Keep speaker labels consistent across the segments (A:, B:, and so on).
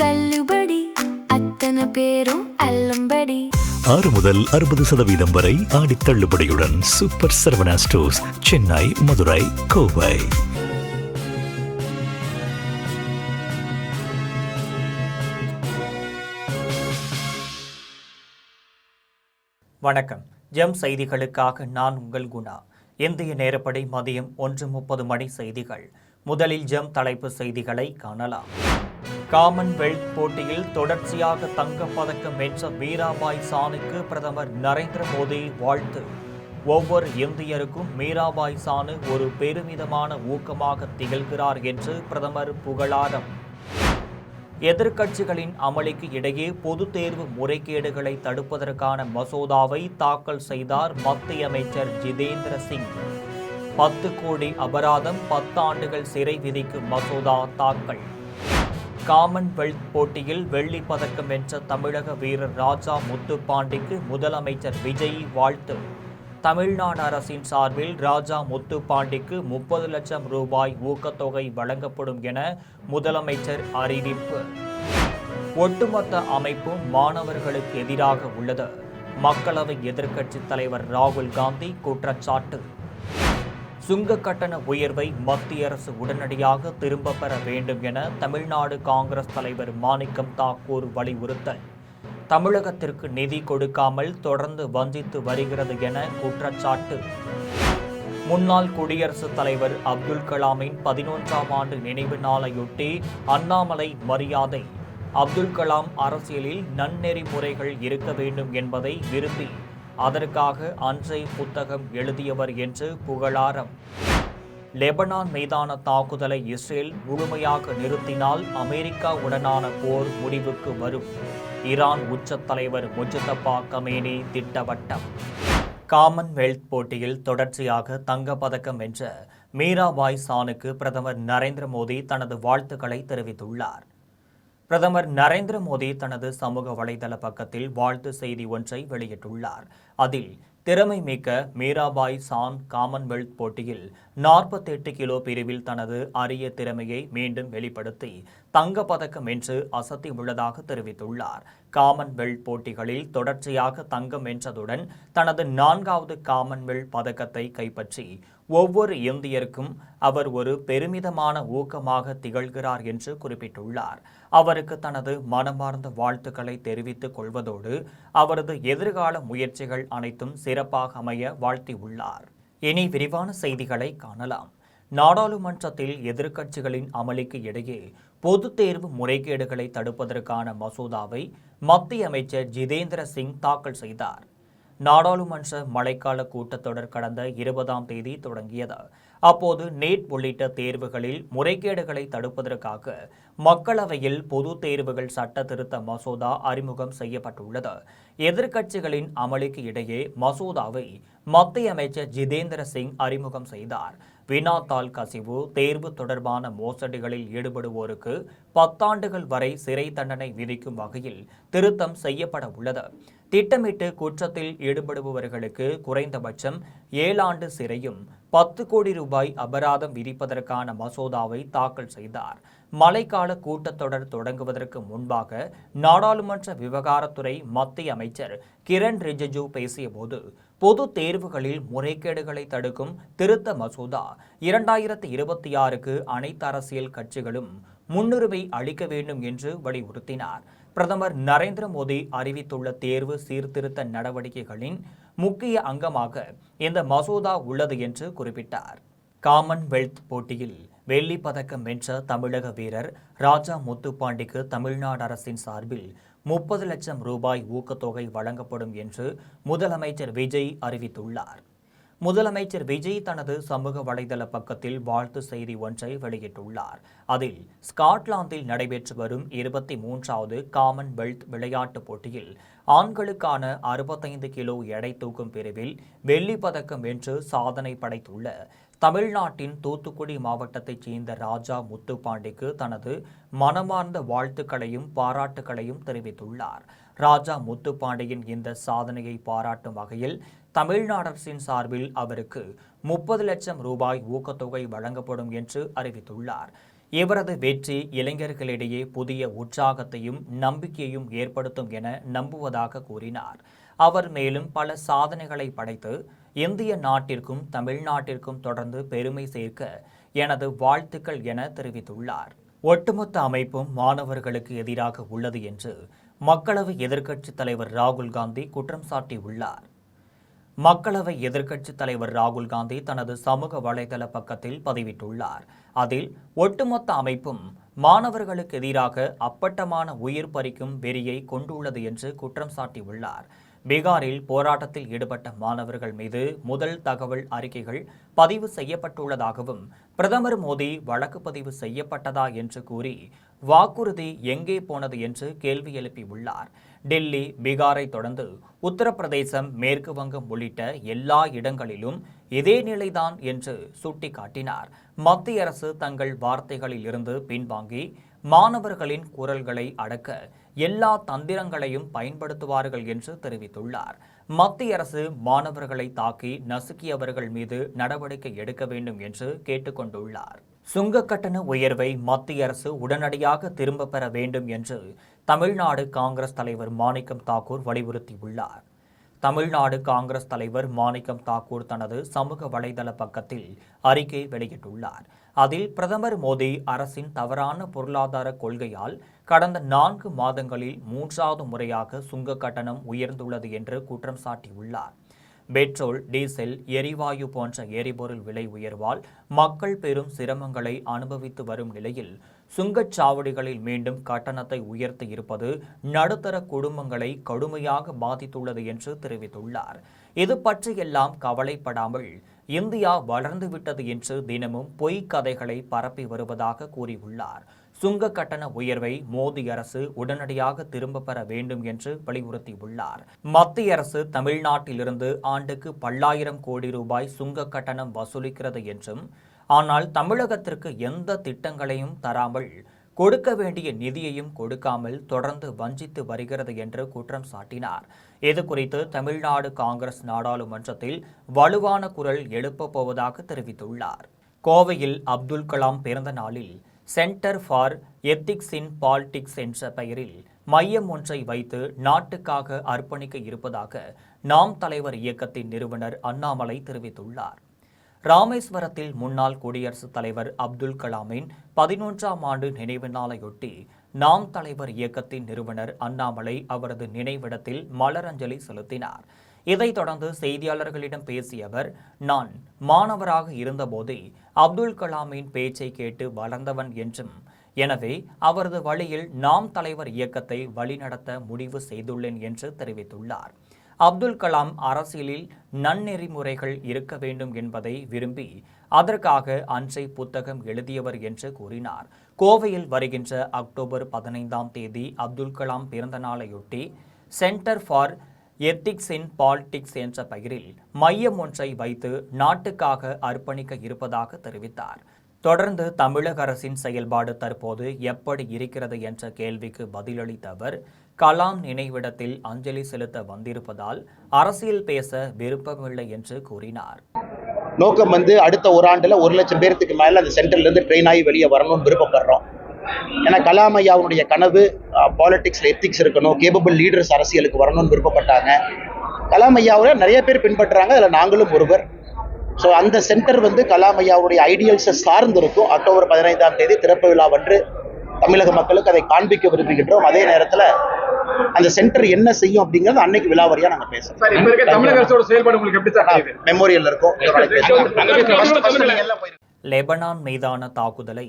A: தள்ளுபடி, அத்தனை பேரும் அல்லம்படி.
B: 6 முதல் 60% வரை ஆடி தள்ளுபடியுடன் சூப்பர் சரவணா ஸ்டோர்ஸ், சென்னை, மதுரை, கோவை.
C: வணக்கம். ஜெம் செய்திகளுக்காக நான் உங்கள் குணா. இந்திய நேரப்படி மதியம் 1:30 மணி செய்திகள். முதலில் ஜெம் தலைப்பு செய்திகளை காணலாம். காமன்வெல்த் போட்டியில் தொடர்ச்சியாக தங்கப்பதக்கம் வென்ற மீராபாய் சானுக்கு பிரதமர் நரேந்திர மோடி வாழ்த்து. ஒவ்வொரு இந்தியருக்கும் மீராபாய் சானு ஒரு பெருமிதமான ஊக்கமாக திகழ்கிறார் என்று பிரதமர் புகழாரம். எதிர்க்கட்சிகளின் அமளிக்கு இடையே பொதுத் தேர்வு முறைகேடுகளை தடுப்பதற்கான மசோதாவை தாக்கல் செய்தார் மத்திய அமைச்சர் ஜிதேந்திர சிங். 10 கோடி அபராதம், 10 ஆண்டுகள் சிறை விதிக்கும் மசோதா தாக்கல். காமன்வெல்த் போட்டியில் வெள்ளி பதக்கம் வென்ற தமிழக வீரர் ராஜா முத்துப்பாண்டிக்கு முதலமைச்சர் விஜய் வாழ்த்து. தமிழ்நாடு அரசின் சார்பில் ராஜா முத்துப்பாண்டிக்கு 30 லட்சம் ரூபாய் ஊக்கத்தொகை வழங்கப்படும் என முதலமைச்சர் அறிவிப்பு. ஒட்டுமொத்த அமைப்பும் மாணவர்களுக்கு எதிராக உள்ளது. மக்களவை எதிர்க்கட்சித் தலைவர் ராகுல் காந்தி குற்றச்சாட்டு. சுங்க கட்டண உயர்வை மத்திய அரசு உடனடியாக திரும்ப பெற வேண்டும் என தமிழ்நாடு காங்கிரஸ் தலைவர் மாணிக்கம் தாக்கூர் வலியுறுத்தல். தமிழகத்திற்கு நிதி கொடுக்காமல் தொடர்ந்து வஞ்சித்து வருகிறது என குற்றச்சாட்டு. முன்னாள் குடியரசுத் தலைவர் அப்துல் கலாமின் 11ஆம் ஆண்டு நினைவு நாளையொட்டி அண்ணாமலை மரியாதை. அப்துல் கலாம் அரசியலில் நன்னெறிமுறைகள் இருக்க வேண்டும் என்பதை விரும்பி அதற்காக அன்றை புத்தகம் எழுதியவர் என்று புகழாரம். லெபனான் மீதான தாக்குதலை இஸ்ரேல் முழுமையாக நிறுத்தினால் அமெரிக்காவுடனான போர் முடிவுக்கு வரும். ஈரான் உச்ச தலைவர் முஜ்தபா கமேனி திட்டவட்டம். காமன்வெல்த் போட்டியில் தொடர்ச்சியாக தங்கப்பதக்கம் வென்ற மீராபாய் சானுக்கு பிரதமர் நரேந்திர மோடி தனது வாழ்த்துக்களை தெரிவித்துள்ளார். பிரதமர் நரேந்திர மோடி தனது சமூக வலைதள பக்கத்தில் வாழ்த்து செய்தி ஒன்றை வெளியிட்டுள்ளார். அதில் திறமை மிக்க மீராபாய் சான் காமன்வெல்த் போட்டியில் 48 கிலோ பிரிவில் தனது அரிய திறமையை மீண்டும் வெளிப்படுத்தி தங்கப்பதக்கம் வென்று அசத்தி உள்ளதாக தெரிவித்துள்ளார். காமன்வெல்த் போட்டிகளில் தொடர்ச்சியாக தங்கம் வென்றதுடன் தனது 4வது காமன்வெல்த் பதக்கத்தை கைப்பற்றி ஒவ்வொரு இந்தியருக்கும் அவர் ஒரு பெருமிதமான ஊக்கமாக திகழ்கிறார் என்று குறிப்பிட்டுள்ளார். அவருக்கு தனது மனமார்ந்த வாழ்த்துக்களை தெரிவித்துக் கொள்வதோடு அவரது எதிர்கால முயற்சிகள் அனைத்தும் சிறப்பாக அமைய வாழ்த்தியுள்ளார். இனி விரிவான செய்திகளை காணலாம். நாடாளுமன்றத்தில் எதிர்க்கட்சிகளின் அமளிக்கு இடையே பொதுத் தேர்வு முறைகேடுகளை தடுப்பதற்கான மசோதாவை மத்திய அமைச்சர் ஜிதேந்திர சிங் தாக்கல் செய்தார். நாடாளுமன்ற மழைக்கால கூட்டத்தொடர் கடந்த 20ஆம் தேதி தொடங்கியது. அப்போது நீட் உள்ளிட்ட தேர்வுகளில் முறைகேடுகளை தடுப்பதற்காக மக்களவையில் பொது தேர்வுகள் சட்ட திருத்த மசோதா அறிமுகம் செய்யப்பட்டுள்ளது. எதிர்க்கட்சிகளின் அமளிக்கு இடையே மசோதாவை மத்திய அமைச்சர் ஜிதேந்திர சிங் அறிமுகம் செய்தார். வினாத்தாள் கசிவு, தேர்வு தொடர்பான மோசடிகளில் ஈடுபடுவோருக்கு 10 ஆண்டுகள் வரை சிறை தண்டனை விதிக்கும் வகையில் திருத்தம் செய்யப்பட உள்ளது. திட்டமிட்டு குற்றத்தில் ஈடுபடுபவர்களுக்கு குறைந்தபட்சம் 7 ஆண்டு சிறையும் 10 கோடி ரூபாய் அபராதம் விதிப்பதற்கான மசோதாவை தாக்கல் செய்தார். மழைக்கால கூட்டத்தொடர் தொடங்குவதற்கு முன்பாக நாடாளுமன்ற விவகாரத்துறை மத்திய அமைச்சர் கிரண் ரிஜிஜு பேசியபோது பொது தேர்வுகளில் முறைகேடுகளை தடுக்கும் திருத்த மசோதா 2026க்கு அனைத்து அரசியல் கட்சிகளும் முன்னுரிமை அளிக்க வேண்டும் என்று வலியுறுத்தினார். பிரதமர் நரேந்திர மோடி அறிவித்துள்ள தேர்வு சீர்திருத்த நடவடிக்கைகளின் முக்கிய அங்கமாக இந்த மசோதா உள்ளது என்று குறிப்பிட்டார். காமன்வெல்த் போட்டியில் வெள்ளி பதக்கம் வென்ற தமிழக வீரர் ராஜா முத்துப்பாண்டிக்கு தமிழ்நாடு அரசின் சார்பில் 30 லட்சம் ரூபாய் ஊக்கத்தொகை வழங்கப்படும் என்று முதலமைச்சர் விஜய் அறிவித்துள்ளார். முதலமைச்சர் விஜய் தனது சமூக வலைதள பக்கத்தில் வாழ்த்து செய்தி ஒன்றை வெளியிட்டுள்ளார். அதில் ஸ்காட்லாந்தில் நடைபெற்று வரும் 23வது காமன்வெல்த் விளையாட்டுப் போட்டியில் ஆண்களுக்கான 65 கிலோ எடை தூக்கும் பிரிவில் வெள்ளி பதக்கம் வென்று சாதனை படைத்துள்ள தமிழ்நாட்டின் தூத்துக்குடி மாவட்டத்தைச் சேர்ந்த ராஜா முத்துப்பாண்டிக்கு தனது மனமார்ந்த வாழ்த்துக்களையும் பாராட்டுகளையும் தெரிவித்துள்ளார். ராஜா முத்துப்பாண்டியின் இந்த சாதனையை பாராட்டும் வகையில் தமிழ்நாடு அரசின் சார்பில் அவருக்கு 30 லட்சம் ரூபாய் ஊக்கத்தொகை வழங்கப்படும் என்று அறிவித்துள்ளார். இவரது வெற்றி இளைஞர்களிடையே புதிய உற்சாகத்தையும் நம்பிக்கையையும் ஏற்படுத்தும் என நம்புவதாக கூறினார். அவர் மேலும் பல சாதனைகளை படைத்து இந்திய நாட்டிற்கும் தமிழ்நாட்டிற்கும் தொடர்ந்து பெருமை சேர்க்க எனது வாழ்த்துக்கள் என தெரிவித்துள்ளார். ஒட்டுமொத்த அமைப்பும் மாணவர்களுக்கு எதிராக உள்ளது என்று மக்களவை எதிர்க்கட்சித் தலைவர் ராகுல் காந்தி குற்றம் சாட்டியுள்ளார். மக்களவை எதிர்க்கட்சித் தலைவர் ராகுல் காந்தி தனது சமூக வலைதள பக்கத்தில் பதிவிட்டுள்ளார். அதில் ஒட்டுமொத்த அமைப்பும் மாணவர்களுக்கு எதிராக அப்பட்டமான உயிர் பறிக்கும் வெறியை கொண்டுள்ளது என்று குற்றம் சாட்டியுள்ளார். பீகாரில் போராட்டத்தில் ஈடுபட்ட மாணவர்கள் மீது முதல் தகவல் அறிக்கைகள் பதிவு செய்யப்பட்டுள்ளதாகவும் பிரதமர் மோடி வழக்கு பதிவு செய்யப்பட்டதா என்று கூறி வாக்குறுதி எங்கே போனது என்று கேள்வி எழுப்பியுள்ளார். டெல்லி, பீகாரை தொடர்ந்து உத்தரப்பிரதேசம், மேற்கு வங்கம் உள்ளிட்ட எல்லா இடங்களிலும் இதே நிலைதான் என்று சுட்டிக்காட்டினார். மத்திய அரசு தங்கள் வார்த்தைகளில் இருந்து பின்வாங்கி மாணவர்களின் குரல்களை அடக்க எல்லா தந்திரங்களையும் பயன்படுத்துவார்கள் என்று தெரிவித்துள்ளார். மத்திய அரசு மாணவர்களை தாக்கி நசுக்கியவர்கள் மீது நடவடிக்கை எடுக்க வேண்டும் என்று கேட்டுக்கொண்டுள்ளார். சுங்க கட்டண உயர்வை மத்திய அரசு உடனடியாக திரும்ப பெற வேண்டும் என்று தமிழ்நாடு காங்கிரஸ் தலைவர் மாணிக்கம் தாக்கூர் வலியுறுத்தியுள்ளார். தமிழ்நாடு காங்கிரஸ் தலைவர் மாணிக்கம் தாக்கூர் தனது சமூக வலைதள பக்கத்தில் அறிக்கை வெளியிட்டுள்ளார். அதில் பிரதமர் மோடி அரசின் தவறான பொருளாதார கொள்கையால் கடந்த 4 மாதங்களில் 3வது முறையாக சுங்க கட்டணம் உயர்ந்துள்ளது என்று குற்றம் சாட்டியுள்ளார். பெட்ரோல், டீசல், எரிவாயு போன்ற எரிபொருள் விலை உயர்வால் மக்கள் பெரும் சிரமங்களை அனுபவித்து வரும் நிலையில் சுங்கச்சாவடிகளில் மீண்டும் கட்டணத்தை உயர்த்தி இருப்பது நடுத்தர குடும்பங்களை கடுமையாக பாதித்துள்ளது என்று தெரிவித்துள்ளார். இது பற்றியெல்லாம் கவலைப்படாமல் இந்தியா வளர்ந்துவிட்டது என்று தினமும் பொய்க் கதைகளை பரப்பி வருவதாக கூறியுள்ளார். சுங்க கட்டண உயர்வை மோடி அரசு உடனடியாக திரும்ப பெற வேண்டும் என்று வலியுறுத்தியுள்ளார். மத்திய அரசு தமிழ்நாட்டிலிருந்து ஆண்டுக்கு பல்லாயிரம் கோடி ரூபாய் சுங்க கட்டணம் வசூலிக்கிறது என்றும், ஆனால் தமிழகத்திற்கு எந்த திட்டங்களையும் தராமல் கொடுக்க வேண்டிய நிதியையும் கொடுக்காமல் தொடர்ந்து வஞ்சித்து வருகிறது என்று குற்றம் சாட்டினார். இதுகுறித்து தமிழ்நாடு காங்கிரஸ் நாடாளுமன்றத்தில் வலுவான குரல் எழுப்பப் போவதாக தெரிவித்துள்ளார். கோவையில் அப்துல் கலாம் பிறந்த நாளில் centre for ethics in politics என்ற பெயரில் மையம் ஒன்றை வைத்து நாட்டுக்காக அர்ப்பணிக்க இருப்பதாக நாம் தலைவர் இயக்கத்தின் நிறுவனர் அண்ணாமலை தெரிவித்துள்ளார். ராமேஸ்வரத்தில் முன்னாள் குடியரசுத் தலைவர் அப்துல் கலாமின் 11ஆம் ஆண்டு நினைவு நாளையொட்டி நாம் தலைவர் இயக்கத்தின் நிறுவனர் அண்ணாமலை அவரது நினைவிடத்தில் மலரஞ்சலி செலுத்தினார். இதைத் தொடர்ந்து செய்தியாளர்களிடம் பேசிய அவர், நான் மாணவராக இருந்தபோதே அப்துல் கலாமின் பேச்சை கேட்டு வளர்ந்தவன் என்றும், எனவே அவரது வழியில் நாம் தலைவர் இயக்கத்தை வழிநடத்த முடிவு செய்துள்ளேன் என்று தெரிவித்துள்ளார். அப்துல் கலாம் அரசியலில் நன்னெறிமுறைகள் இருக்க வேண்டும் என்பதை விரும்பி அதற்காக அன்றை புத்தகம் எழுதியவர் என்று கூறினார். கோவையில் வருகின்ற அக்டோபர் 15ஆம் தேதி அப்துல் கலாம் பிறந்த நாளையொட்டி centre for ethics in politics என்ற பெயரில் மையம் ஒன்றை வைத்து நாட்டுக்காக அர்ப்பணிக்க இருப்பதாக தெரிவித்தார். தொடர்ந்து தமிழக அரசின் செயல்பாடு தற்போது எப்படி இருக்கிறது என்ற கேள்விக்கு பதிலளித்த அவர், கலாம் நினைவிடத்தில் அஞ்சலி செலுத்த வந்திருப்பதால் அரசியல் பேச விருப்பமில்லை என்று கூறினார்.
D: நோக்கம் அடுத்த ஒரு ஆண்டுல 1 லட்சம் பேருக்கு மேல அந்த சென்டர்ல இருந்து ட்ரெயின் ஆகி வெளியே வரணும்னு விருப்பப்படுறோம். ஏன்னா கலாம் ஐயாவுடைய கனவு பாலிடிக்ஸ்ல எத்திக்ஸ் இருக்கணும், கேபபிள் லீடர்ஸ் அரசியலுக்கு வரணும்னு விருப்பப்பட்டாங்க. கலாம் ஐயாவை நிறைய பேர் பின்பற்றுறாங்க, அதில் நாங்களும் ஒருவர். ஸோ அந்த சென்டர் கலாம் ஐயாவுடைய ஐடியல்ஸை சார்ந்து இருக்கும். அக்டோபர் 15ஆம் தேதி திறப்பு விழாவன்று தமிழக மக்களுக்கு அதை காண்பிக்க விரும்புகின்றோம். அதே நேரத்தில் அந்த சென்டர் என்ன செய்யும் அப்படிங்கிறது அன்னைக்கு விழாவரியா நாங்கள் பேசுறோம்.
E: தமிழக அரசோட செயல்பாடு உங்களுக்கு எப்படி சார்
D: மெமோரியல் இருக்கும்.
C: லெபனான் மீதான தாக்குதலை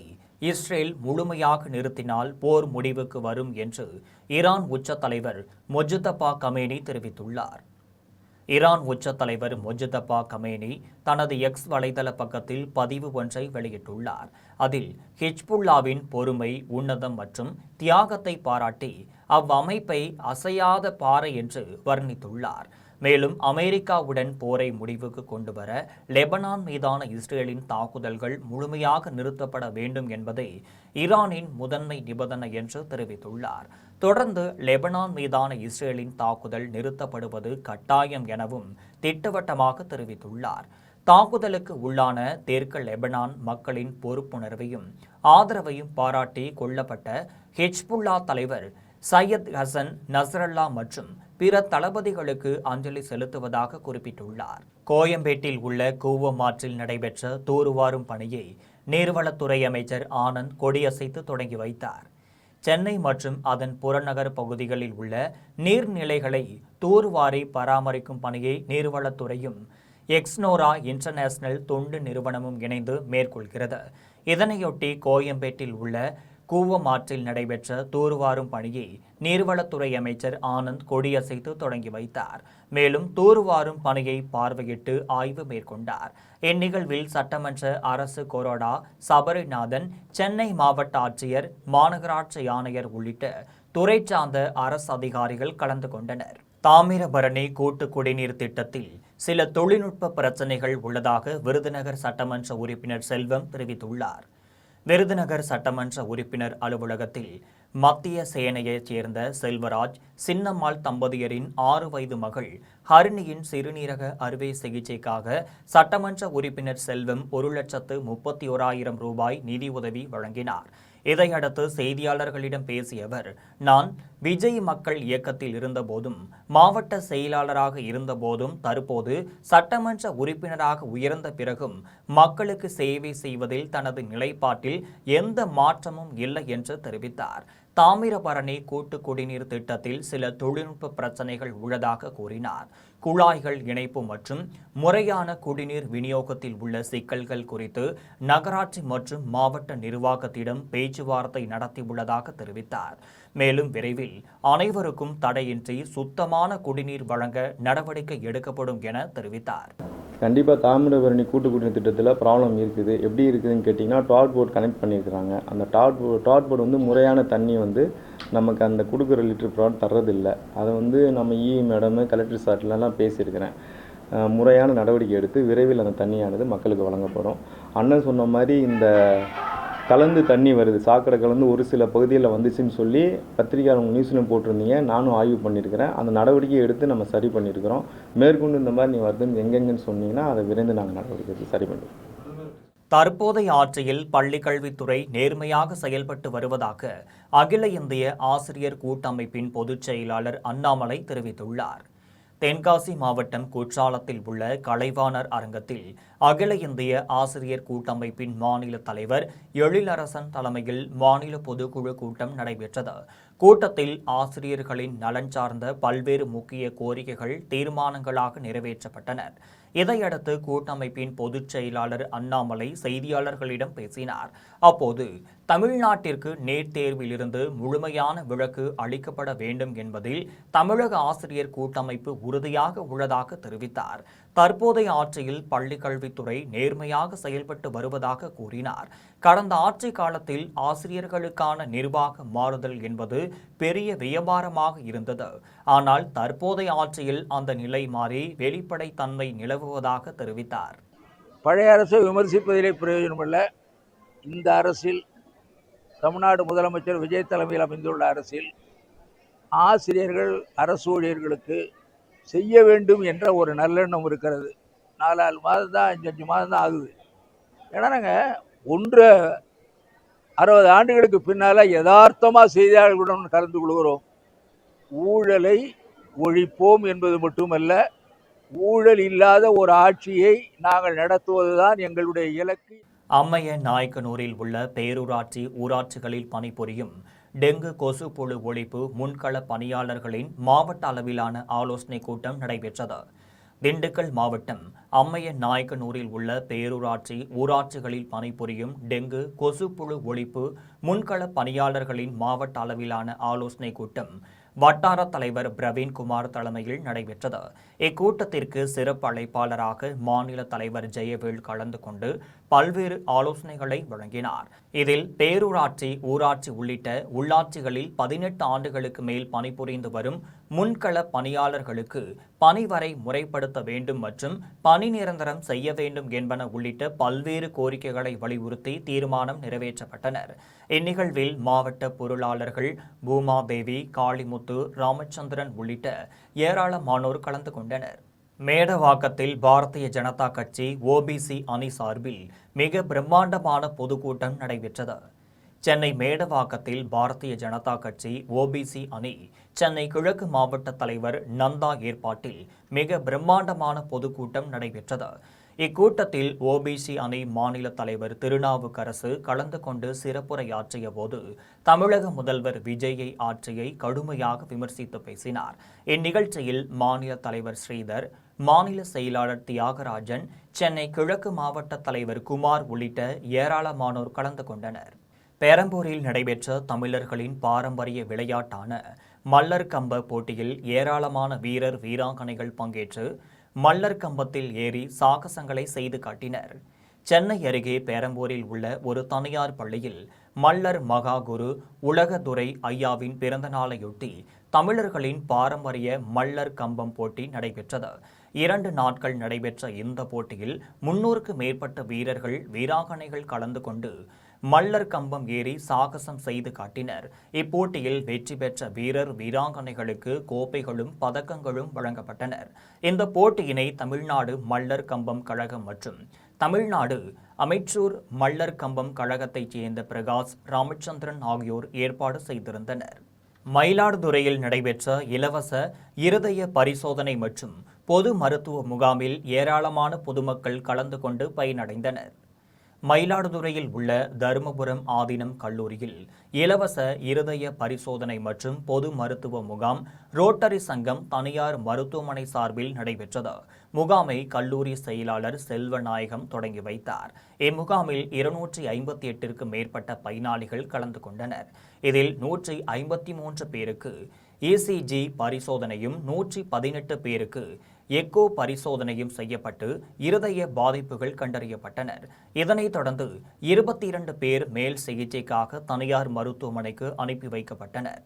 C: இஸ்ரேல் முழுமையாக நிறுத்தினால் போர் முடிவுக்கு வரும் என்று ஈரான் உச்ச தலைவர் மொஜ்தபா கமேனி தெரிவித்துள்ளார். ஈரான் உச்ச தலைவர் மொஜ்தபா கமேனி தனது எக்ஸ் வலைதள பக்கத்தில் பதிவு ஒன்றை வெளியிட்டுள்ளார். அதில் ஹிஜ்புல்லாவின் பொறுமை, உன்னதம் மற்றும் தியாகத்தை பாராட்டி அவ்வமைப்பை அசையாத பாறை என்று வர்ணித்துள்ளார். மேலும் அமெரிக்காவுடன் போரை முடிவுக்கு கொண்டுவர லெபனான் மீதான இஸ்ரேலின் தாக்குதல்கள் முழுமையாக நிறுத்தப்பட வேண்டும் என்பதே ஈரானின் முதன்மை நிபந்தனை என்று தெரிவித்துள்ளார். தொடர்ந்து லெபனான் மீதான இஸ்ரேலின் தாக்குதல் நிறுத்தப்படுவது கட்டாயம் எனவும் திட்டவட்டமாக தெரிவித்துள்ளார். தாக்குதலுக்கு உள்ளான தெற்கு லெபனான் மக்களின் பொறுப்புணர்வையும் ஆதரவையும் பாராட்டி கொல்லப்பட்ட ஹிஜ்புல்லா தலைவர் சையத் ஹசன் நஸ்ரல்லா மற்றும் பிற தளபதிகளுக்கு அஞ்சலி செலுத்துவதாக குறிப்பிட்டுள்ளார். கோயம்பேட்டில் உள்ள கூவமாற்றில் நடைபெற்ற தூர்வாரும் பணியை நீர்வளத்துறை அமைச்சர் ஆனந்த் கொடியசைத்து தொடங்கி வைத்தார். சென்னை மற்றும் அதன் புறநகர் பகுதிகளில் உள்ள நீர்நிலைகளை தூர்வாரி பராமரிக்கும் பணியை நீர்வளத்துறையும் எக்ஸ்னோரா இன்டர்நேஷனல் தொண்டு நிறுவனமும் இணைந்து மேற்கொள்கிறது. இதனையொட்டி கோயம்பேட்டில் உள்ள கூவமாற்றில் நடைபெற்ற தூர்வாரும் பணியை நீர்வளத்துறை அமைச்சர் ஆனந்த் கொடியசைத்து தொடங்கி வைத்தார். மேலும் தூர்வாரும் பணியை பார்வையிட்டு ஆய்வு மேற்கொண்டார். இந்நிகழ்வில் சட்டமன்ற அரசு கொறடா சபரிநாதன், சென்னை மாவட்ட ஆட்சியர், மாநகராட்சி ஆணையர் உள்ளிட்ட துறை சார்ந்த அரசு அதிகாரிகள் கலந்து கொண்டனர். தாமிரபரணி கூட்டு குடிநீர் திட்டத்தில் சில தொழில்நுட்ப பிரச்சனைகள் உள்ளதாக விருதுநகர் சட்டமன்ற உறுப்பினர் செல்வம் தெரிவித்துள்ளார். விருதுநகர் சட்டமன்ற உறுப்பினர் அலுவலகத்தில் மத்திய சேனையைச் சேர்ந்த செல்வராஜ், சின்னம்மாள் தம்பதியரின் 6 வயது மகள் ஹரிணியின் சிறுநீரக அறுவை சிகிச்சைக்காக சட்டமன்ற உறுப்பினர் செல்வம் 1,31,000 ரூபாய் நிதியுதவி வழங்கினார். இதையடுத்து செய்தியாளர்களிடம் பேசிய அவர், நான் விஜய் மக்கள் இயக்கத்தில் இருந்தபோதும், மாவட்ட செயலாளராக இருந்தபோதும், தற்போது சட்டமன்ற உறுப்பினராக உயர்ந்த பிறகும் மக்களுக்கு சேவை செய்வதில் தனது நிலைப்பாட்டில் எந்த மாற்றமும் இல்லை என்று தெரிவித்தார். தாமிரபரணி கூட்டு குடிநீர் திட்டத்தில் சில தொழில்நுட்ப பிரச்சனைகள் உள்ளதாக கூறினார். குழாய்கள் இணைப்பு மற்றும் முறையான குடிநீர் விநியோகத்தில் உள்ள சிக்கல்கள் குறித்து நகராட்சி மற்றும் மாவட்ட நிர்வாகத்திடம் பேச்சுவார்த்தை நடத்தியுள்ளதாக தெரிவித்தார். மேலும் விரைவில் அனைவருக்கும் தடையின்றி சுத்தமான குடிநீர் வழங்க நடவடிக்கை எடுக்கப்படும் என தெரிவித்தார்.
F: கண்டிப்பாக தாமிரபரணி கூட்டு குடிநீர் திட்டத்தில் ப்ராப்ளம் இருக்குது. எப்படி இருக்குதுன்னு கேட்டிங்கன்னா, டாட் போர்ட் கனெக்ட் பண்ணியிருக்கிறாங்க. அந்த டாட் போர்டு வந்து முறையான தண்ணி வந்து நமக்கு அந்த கொடுக்குற லிட்டர் ப்ராடக்ட் தர்றதில்லை. அதை வந்து நம்ம மேடம் கலெக்டர் சார்ட்லலாம் பேசியிருக்கிறேன். முறையான நடவடிக்கை எடுத்து விரைவில் அந்த தண்ணியானது மக்களுக்கு வழங்கப்படும். அண்ணன் சொன்ன மாதிரி இந்த கலந்து தண்ணி வருது, சாக்கடை கலந்து ஒரு சில பகுதியில் வந்துச்சுன்னு சொல்லி பத்திரிகையாளர் நியூஸ்லையும் போட்டிருந்தீங்க. நானும் ஆய்வு பண்ணியிருக்கிறேன். அந்த நடவடிக்கையை எடுத்து நம்ம சரி பண்ணியிருக்கிறோம். மேற்கொண்டு இந்த மாதிரி நீ வருதுன்னு எங்கெங்கன்னு சொன்னீங்கன்னா அதை விரைந்து நாங்கள் நடவடிக்கை எடுத்து சரி பண்ணிடுவோம்.
C: தற்போதைய ஆட்சியில் பள்ளிக்கல்வித்துறை நேர்மையாக செயல்பட்டு வருவதாக அகில இந்திய ஆசிரியர் கூட்டமைப்பின் பொதுச் செயலாளர் அண்ணாமலை தெரிவித்துள்ளார். தென்காசி மாவட்டம் குற்றாலத்தில் உள்ள கலைவாணர் அரங்கத்தில் அகில இந்திய ஆசிரியர் கூட்டமைப்பின் மாநில தலைவர் எழிலரசன் தலைமையில் மாநில பொதுக்குழு கூட்டம் நடைபெற்றது. கூட்டத்தில் ஆசிரியர்களின் நலன் சார்ந்த பல்வேறு முக்கிய கோரிக்கைகள் தீர்மானங்களாக நிறைவேற்றப்பட்டன. இதையடுத்து கூட்டமைப்பின் பொதுச் செயலாளர் அண்ணாமலை செய்தியாளர்களிடம் பேசினார். அப்போது தமிழ்நாட்டிற்கு நீட் தேர்விலிருந்து முழுமையான விலக்கு அளிக்கப்பட வேண்டும் என்பதில் தமிழக ஆசிரியர் கூட்டமைப்பு உறுதியாக உள்ளதாக தெரிவித்தார். தற்போதைய ஆட்சியில் பள்ளிக்கல்வித்துறை நேர்மையாக செயல்பட்டு வருவதாக கூறினார். கடந்த ஆட்சி காலத்தில் ஆசிரியர்களுக்கான நிர்வாக மாறுதல் என்பது பெரிய வியாபாரமாக இருந்தது. ஆனால் தற்போதைய ஆட்சியில் அந்த நிலை மாறி வெளிப்படைத்தன்மை நிலவுவதாக தெரிவித்தார்.
G: பழைய அரசை விமர்சிப்பதிலே பிரயோஜனமல்ல. இந்த அரசில், தமிழ்நாடு முதலமைச்சர் விஜய் தலைமையில் அமைந்துள்ள அரசில் ஆசிரியர்கள், அரசு ஊழியர்களுக்கு செய்ய வேண்டும் என்ற ஒரு நல்லெண்ணம் இருக்கிறது. 4 மாதம் தான், 5 மாதம் தான் ஆகுது. ஏன்னா நாங்கள் 60 ஆண்டுகளுக்கு பின்னால் யதார்த்தமாக செய்தியாளர்களுடன் கலந்து கொள்கிறோம். ஊழலை ஒழிப்போம் என்பது மட்டுமல்ல, ஊழல் இல்லாத ஒரு ஆட்சியை நாங்கள் நடத்துவதுதான் எங்களுடைய இலக்கு.
C: அம்மைய நாயக்கனூரில் உள்ள பேரூராட்சி ஊராட்சிகளில் பணிபுரியும் டெங்கு கொசு புழு ஒழிப்பு முன்கள பணியாளர்களின் மாவட்ட அளவிலான ஆலோசனை கூட்டம் நடைபெற்றது. திண்டுக்கல் மாவட்டம் அம்மைய நாயக்கனூரில் உள்ள பேரூராட்சி ஊராட்சிகளில் பணிபுரியும் டெங்கு கொசு புழு ஒழிப்பு முன்கள பணியாளர்களின் மாவட்ட அளவிலான ஆலோசனை கூட்டம் வட்டார தலைவர் பிரவீன்குமார் தலைமையில் நடைபெற்றது. இக்கூட்டத்திற்கு சிறப்பு அழைப்பாளராக மாநில தலைவர் ஜெயவேல் கலந்து கொண்டு பல்வேறு ஆலோசனைகளை வழங்கினார். இதில் பேரூராட்சி, ஊராட்சி உள்ளிட்ட உள்ளாட்சிகளில் 18 ஆண்டுகளுக்கு மேல் பணிபுரிந்து வரும் முன்கள பணியாளர்களுக்கு பணிவரை முறைப்படுத்த வேண்டும் மற்றும் பணி நிரந்தரம் செய்ய வேண்டும் என்பன உள்ளிட்ட பல்வேறு கோரிக்கைகளை வலியுறுத்தி தீர்மானம் நிறைவேற்றப்பட்டனர். இந்நிகழ்வில் மாவட்ட பொருளாளர்கள் பூமாதேவி, காளிமுத்து, ராமச்சந்திரன் உள்ளிட்ட ஏராளமானோர் கலந்து கொண்டனர். மேடவாக்கத்தில் பாரதிய ஜனதா கட்சி ஓபிசி அணி சார்பில் மிக பிரம்மாண்டமான பொதுக்கூட்டம் நடைபெற்றது. சென்னை மேடவாக்கத்தில் பாரதிய ஜனதா கட்சி ஓபிசி அணி சென்னை கிழக்கு மாவட்ட தலைவர் நந்தா ஏற்பாட்டில் மிக பிரம்மாண்டமான பொதுக்கூட்டம் நடைபெற்றது. இக்கூட்டத்தில் ஓபிசி அணி மாநில தலைவர் திருநாவுக்கரசு கலந்து கொண்டு சிறப்புரையாற்றிய போது தமிழக முதல்வர் விஜயை ஆட்சியை கடுமையாக விமர்சித்து பேசினார். இந்நிகழ்ச்சியில் மாநில தலைவர் ஸ்ரீதர், மாநில செயலாளர் தியாகராஜன், சென்னை கிழக்கு மாவட்ட தலைவர் குமார் உள்ளிட்ட ஏராளமானோர் கலந்து கொண்டனர். பெரம்பூரில் நடைபெற்ற தமிழர்களின் பாரம்பரிய விளையாட்டான மல்லர் கம்ப போட்டியில் ஏராளமான வீரர் வீராங்கனைகள் பங்கேற்று மல்லர் கம்பத்தில் ஏறி சாகசங்களை செய்து காட்டினர். சென்னை அருகே பெரம்பூரில் உள்ள ஒரு தனியார் பள்ளியில் மல்லர் மகாகுரு உலகதுரை ஐயாவின் பிறந்த நாளையொட்டி தமிழர்களின் பாரம்பரிய மல்லர் கம்பம் போட்டி நடைபெற்றது. 2 நாட்கள் நடைபெற்ற இந்த போட்டியில் 300க்கு மேற்பட்ட வீரர்கள் வீராங்கனைகள் கலந்து கொண்டு மல்லர் கம்பம் ஏறி சாகசம் செய்து காட்டினர். இப்போட்டியில் வெற்றி பெற்ற வீரர் வீராங்கனைகளுக்கு கோப்பைகளும் பதக்கங்களும் வழங்கப்பட்டனர். இந்த போட்டியினை தமிழ்நாடு மல்லர் கம்பம் கழகம் மற்றும் தமிழ்நாடு அமைச்சூர் மல்லர் கம்பம் கழகத்தைச் சேர்ந்த பிரகாஷ் ராமச்சந்திரன் ஆகியோர் ஏற்பாடு செய்திருந்தனர். மயிலாடுதுறையில் நடைபெற்ற இலவச இருதய பரிசோதனை மற்றும் பொது மருத்துவ முகாமில் ஏராளமான பொதுமக்கள் கலந்து கொண்டு பயனடைந்தனர். மயிலாடுதுறையில் உள்ள தருமபுரம் ஆதீனம் கல்லூரியில் இலவச இருதய பரிசோதனை மற்றும் பொது மருத்துவ முகாம் ரோட்டரி சங்கம் தனியார் மருத்துவமனை சார்பில் நடைபெற்றது. முகாமை கல்லூரி செயலாளர் செல்வநாயகம் தொடங்கி வைத்தார். இம்முகாமில் 258க்கும் மேற்பட்ட பயனாளிகள் கலந்து கொண்டனர். இதில் 153 பேருக்கு இசிஜி பரிசோதனையும் 118 பேருக்கு எக்கோ பரிசோதனையும் செய்யப்பட்டு இருதய பாதிப்புகள் கண்டறியப்பட்டனர். இதனைத் தொடர்ந்து 22 பேர் மேல் சிகிச்சைக்காக தனியார் மருத்துவமனைக்கு அனுப்பி வைக்கப்பட்டனர்.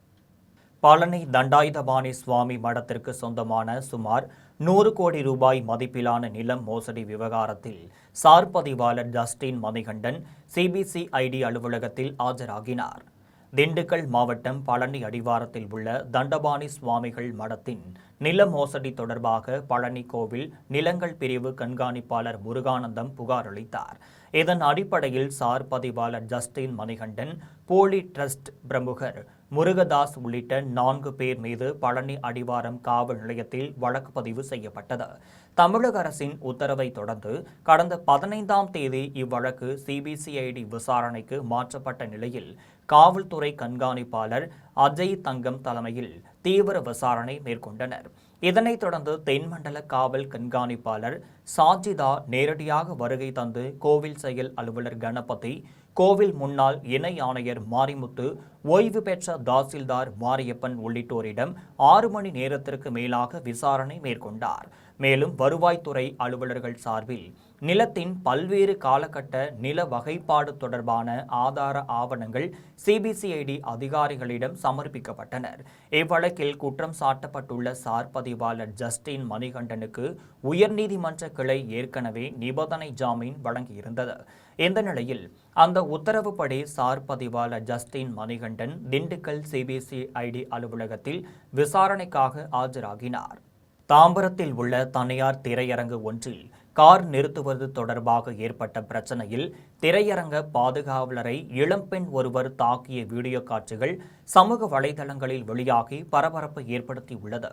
C: பழனி தண்டாயுதபாணி சுவாமி மடத்திற்கு சொந்தமான சுமார் 100 கோடி ரூபாய் மதிப்பிலான நிலம் மோசடி விவகாரத்தில் சார் பதிவாளர் ஜஸ்டின் மணிகண்டன் சிபிசிஐடி அலுவலகத்தில் ஆஜராகினார். திண்டுக்கல் மாவட்டம் பழனி அடிவாரத்தில் உள்ள தண்டபாணி சுவாமிகள் மடத்தின் நில மோசடி தொடர்பாக பழனி கோவில் நிலங்கள் பிரிவு கண்காணிப்பாளர் முருகானந்தம் புகார் அளித்தார். இதன் அடிப்படையில் சார் பதிவாளர் ஜஸ்டின் மணிகண்டன், போலி டிரஸ்ட் பிரமுகர் முருகதாஸ் உள்ளிட்ட 4 பேர் மீது பழனி அடிவாரம் காவல் நிலையத்தில் வழக்கு பதிவு செய்யப்பட்டது. தமிழக அரசின் உத்தரவை தொடர்ந்து கடந்த 15ஆம் தேதி இவ்வழக்கு சிபிசிஐடி விசாரணைக்கு மாற்றப்பட்ட நிலையில் காவல்துறை கண்காணிப்பாளர் அஜய் தங்கம் தலைமையில் தீவிர விசாரணை மேற்கொண்டனர். இதனைத் தொடர்ந்து தென்மண்டல காவல் கண்காணிப்பாளர் சாஜிதா நேரடியாக வருகை தந்து கோவில் செயல் அலுவலர் கணபதி, கோவில் முன்னாள் இணை ஆணையர் மாரிமுத்து, ஓய்வு பெற்ற தாசில்தார் மாரியப்பன் உள்ளிட்டோரிடம் 6 மணி நேரத்திற்கு மேலாக விசாரணை மேற்கொண்டார். மேலும் வருவாய்த்துறை அலுவலர்கள் சார்பில் நிலத்தின் பல்வேறு காலகட்ட நில வகைப்பாடு தொடர்பான ஆதார ஆவணங்கள் சிபிசிஐடி அதிகாரிகளிடம் சமர்ப்பிக்கப்பட்டனர். இவ்வழக்கில் குற்றம் சாட்டப்பட்டுள்ள சார் பதிவாளர் ஜஸ்டின் மணிகண்டனுக்கு உயர்நீதிமன்ற கிளை ஏற்கனவே நிபந்தனை ஜாமீன் வழங்கியிருந்தது. இந்த நிலையில் அந்த உத்தரவுப்படி சார் பதிவாளர் ஜஸ்டின் மணிகண்டன் திண்டுக்கல் சிபிசிஐடி அலுவலகத்தில் விசாரணைக்காக ஆஜராகினார். தாம்பரத்தில் உள்ள தனியார் திரையரங்கு ஒன்றில் கார் நிறுத்துவது தொடர்பாக ஏற்பட்ட பிரச்சனையில் திரையரங்க பாதுகாவலரை இளம்பெண் ஒருவர் தாக்கிய வீடியோ காட்சிகள் சமூக வலைதளங்களில் வெளியாகி பரபரப்பு ஏற்படுத்தியுள்ளது.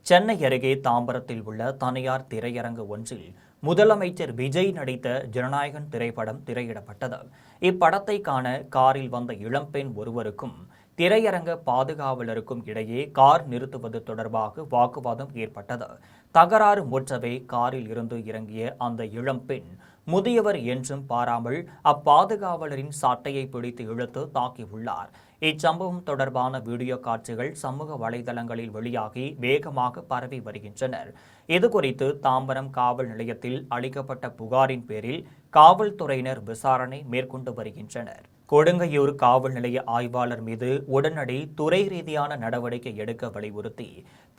C: சென்னை அருகே தாம்பரத்தில் உள்ள தனியார் திரையரங்கு ஒன்றில் முதலமைச்சர் விஜய் நடித்த ஜனநாயகன் திரைப்படம் திரையிடப்பட்டது. இப்படத்தை காண காரில் வந்த இளம்பெண் ஒருவருக்கும் திரையரங்க பாதுகாவலருக்கும் இடையே கார் நிறுத்துவது தொடர்பாக வாக்குவாதம் ஏற்பட்டது. தகராறு முற்றவே காரில் இருந்து இறங்கிய அந்த இளம்பெண் முதியவர் என்றும் பாராமல் அப்பாதுகாவலரின் சட்டையை பிடித்து இழுத்து தாக்கியுள்ளார். இச்சம்பவம் தொடர்பான வீடியோ காட்சிகள் சமூக வலைதளங்களில் வெளியாகி வேகமாக பரவி வருகின்றனர். இதுகுறித்து தாம்பரம் காவல் நிலையத்தில் அளிக்கப்பட்ட புகாரின் பேரில் காவல்துறையினர் விசாரணை மேற்கொண்டு வருகின்றனர். கொடுங்கையூர் காவல் நிலைய ஆய்வாளர் மீது உடனடி துறை ரீதியான நடவடிக்கை எடுக்க வலியுறுத்தி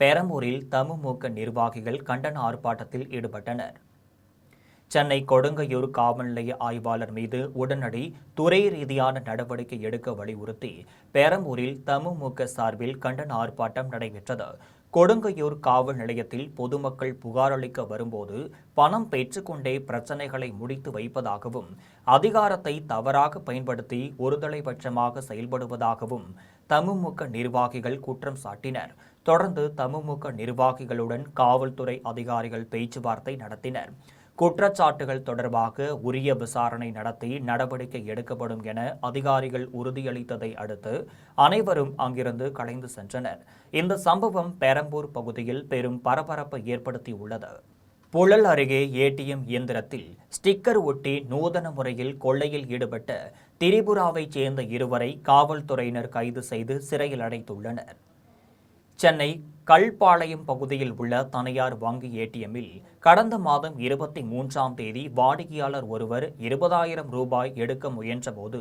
C: பெரம்பூரில் தமுமுக நிர்வாகிகள் கண்டன ஆர்ப்பாட்டத்தில் ஈடுபட்டனர். சென்னை கொடுங்கையூர் காவல் நிலைய ஆய்வாளர் மீது உடனடி துறை ரீதியான நடவடிக்கை எடுக்க வலியுறுத்தி பெரம்பூரில் தமுமுக சார்பில் கண்டன ஆர்ப்பாட்டம் நடைபெற்றது. கொடுங்கையூர் காவல் நிலையத்தில் பொதுமக்கள் புகார் அளிக்க வரும்போது பணம் பெற்றுக்கொண்டே பிரச்சனைகளை முடித்து வைப்பதாகவும் அதிகாரத்தை தவறாக பயன்படுத்தி ஒருதலைபட்சமாக செயல்படுவதாகவும் தமுமுக நிர்வாகிகள் குற்றம் சாட்டினர். தொடர்ந்து தமுமுக நிர்வாகிகளுடன் காவல்துறை அதிகாரிகள் பேச்சுவார்த்தை நடத்தினர். குற்றச்சாட்டுகள் தொடர்பாக உரிய விசாரணை நடத்தி நடவடிக்கை எடுக்கப்படும் என அதிகாரிகள் உறுதியளித்ததை அடுத்து அனைவரும் அங்கிருந்து கலைந்து சென்றனர். இந்த சம்பவம் பெரம்பூர் பகுதியில் பெரும் பரபரப்பை ஏற்படுத்தியுள்ளது. புழல் அருகே ஏடிஎம் இயந்திரத்தில் ஸ்டிக்கர் ஒட்டி நூதன முறையில் கொள்ளையில் ஈடுபட்ட திரிபுராவைச் சேர்ந்த இருவரை காவல்துறையினர் கைது செய்து சிறையில் அடைத்துள்ளனர். சென்னை கல்பாளையம் பகுதியில் உள்ள தனியார் வங்கி ஏடிஎம்மில் கடந்த மாதம் 23ஆம் தேதி வாடிக்கையாளர் ஒருவர் 20,000 ரூபாய் எடுக்க முயன்றபோது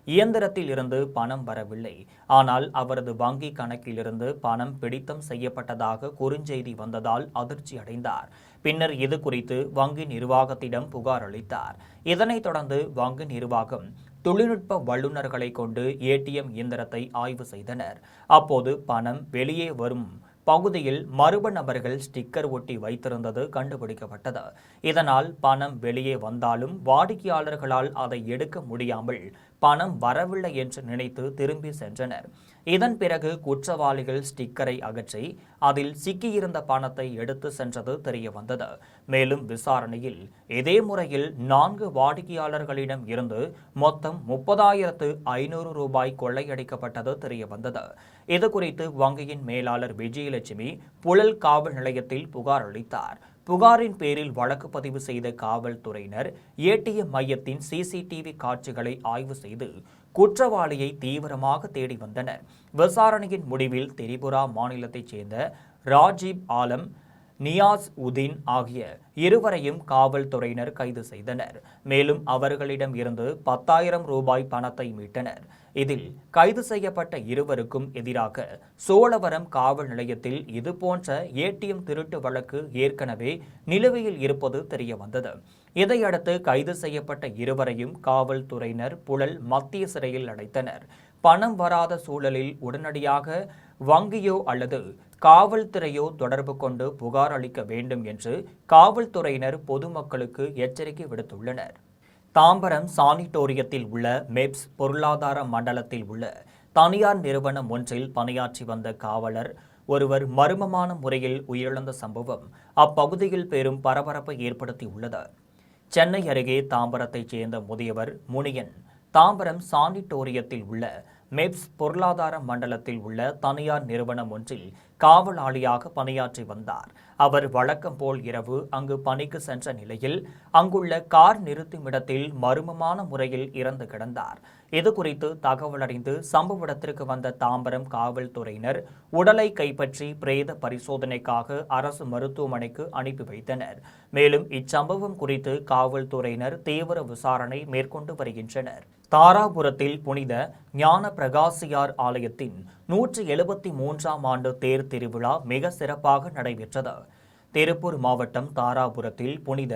C: இயந்திரத்தில் இருந்து பணம் வரவில்லை. ஆனால் அவரது வங்கி கணக்கிலிருந்து பணம் பிடித்தம் செய்யப்பட்டதாக குறுஞ்செய்தி வந்ததால் அதிர்ச்சி அடைந்தார். பின்னர் இது குறித்து வங்கி நிர்வாகத்திடம் புகார் அளித்தார். இதனைத் தொடர்ந்து வங்கி நிர்வாகம் தொழில்நுட்ப வல்லுநர்களை கொண்டு ஏடிஎம் இயந்திரத்தை ஆய்வு செய்தனர். அப்போது பணம் வெளியே வரும் பகுதியில் மர்ம நபர்கள் ஸ்டிக்கர் ஒட்டி வைத்திருந்தது கண்டுபிடிக்கப்பட்டது. இதனால் பணம் வெளியே வந்தாலும் வாடிக்கையாளர்களால் அதை எடுக்க முடியாமல் பணம் வரவில்லை என்று நினைத்து திரும்பி சென்றனர். இதன் பிறகு குற்றவாளிகள் ஸ்டிக்கரை அகற்றி அதில் சிக்கியிருந்த பணத்தை எடுத்து சென்றது தெரியவந்தது. மேலும் விசாரணையில் இதே முறையில் 4 வாடிக்கையாளர்களிடம் இருந்து மொத்தம் 30,500 ரூபாய் கொள்ளையடிக்கப்பட்டது தெரியவந்தது. இதுகுறித்து வங்கியின் மேலாளர் விஜயலட்சுமி புழல் காவல் நிலையத்தில் புகார் அளித்தார். புகாரின் பேரில் வழக்கு பதிவு செய்த காவல்துறையினர் ஏடிஎம் மையத்தின் சிசிடிவி காட்சிகளை ஆய்வு செய்து குற்றவாளியை தீவிரமாக தேடி வந்தனர். விசாரணையின் முடிவில் திரிபுரா மாநிலத்தைச் சேர்ந்த ராஜீப் ஆலம், நியாஸ் உதீன் ஆகிய இருவரையும் காவல்துறையினர் கைது செய்தனர். மேலும் அவர்களிடம் இருந்து 10,000 ரூபாய் பணத்தை மீட்டனர். இதில் கைது செய்யப்பட்ட இருவருக்கும் எதிராக சோழவரம் காவல் நிலையத்தில் இதுபோன்ற ஏடிஎம் திருட்டு வழக்கு ஏற்கனவே நிலுவையில் இருப்பது தெரியவந்தது. இதையடுத்து கைது செய்யப்பட்ட இருவரையும் காவல்துறையினர் புழல் மத்திய சிறையில் அடைத்தனர். பணம் வராத சூழலில் உடனடியாக வங்கியோ அல்லது காவல்துறையோ தொடர்பு கொண்டு புகார் அளிக்க வேண்டும் என்று காவல்துறையினர் பொதுமக்களுக்கு எச்சரிக்கை விடுத்துள்ளனர். தாம்பரம் சானிட்டோரியத்தில் உள்ள மெப்ஸ் பொருளாதார மண்டலத்தில் உள்ள தனியார் நிறுவனம் ஒன்றில் பணியாற்றி வந்த காவலர் ஒருவர் மர்மமான முறையில் உயிரிழந்த சம்பவம் அப்பகுதியில் பெரும் பரபரப்பை ஏற்படுத்தியுள்ளது. சென்னை அருகே தாம்பரத்தைச் சேர்ந்த முதியவர் முனியன் தாம்பரம் சானிட்டோரியத்தில் உள்ள மெப்ஸ் பொருளாதார மண்டலத்தில் உள்ள தனியார் நிறுவனம் ஒன்றில் காவலாளியாக பணியாற்றி வந்தார். அவர் வழக்கம் போல் இரவு அங்கு பணிக்கு சென்ற நிலையில் அங்குள்ள கார் நிறுத்துமிடத்தில் மர்மமான முறையில் இறந்து கிடந்தார். இதுகுறித்து தகவல் அறிந்து சம்பவ இடத்திற்கு வந்த தாம்பரம் காவல்துறையினர் உடலை கைப்பற்றி பிரேத பரிசோதனைக்காக அரசு மருத்துவமனைக்கு அனுப்பி வைத்தனர். மேலும் இச்சம்பவம் குறித்து காவல்துறையினர் தீவிர விசாரணை மேற்கொண்டு வருகின்றனர். தாராபுரத்தில் புனித ஞான பிரகாசியார் ஆலயத்தின் 173ஆம் ஆண்டு தேர் திருவிழா மிக சிறப்பாக நடைபெற்றது. திருப்பூர் மாவட்டம் தாராபுரத்தில் புனித